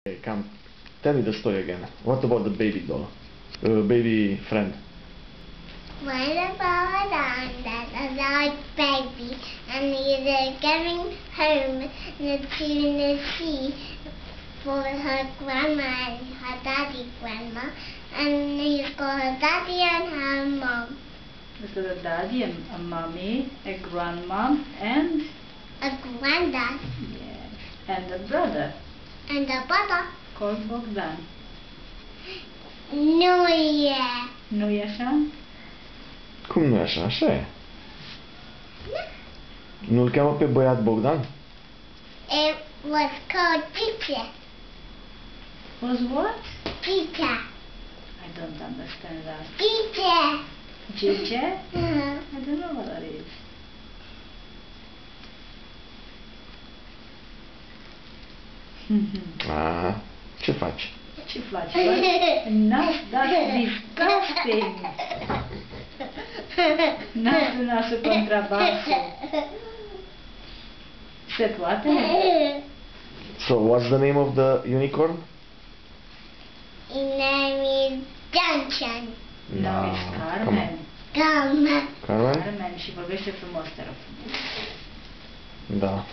Hey, come, tell me the story again. What about the baby doll? Baby friend? What about a large baby and he's getting home to the sea for her grandma and her grandma, and he's got her daddy and her mom. He's got a daddy, a mommy, a grandmom, and A granddad. yes, and a brother And a brother. called Bogdan. Nu e. Nu-i așa? Cum nu e așa? Așa e. Nu-l cheamă pe băiat Bogdan? It was called Peter. Was what? Peter. I don't understand that. Peter. Gigi? I don't know what that is. Aha. Ce faci? Ce faci? No, that's disgusting. Nasul nasul contrabasul. Se poate? So, what's the name of the unicorn? His name is Duncan. No, it's Carmen. Come. Carmen? Carmen și vorbește frumos, te rog frumos. Da.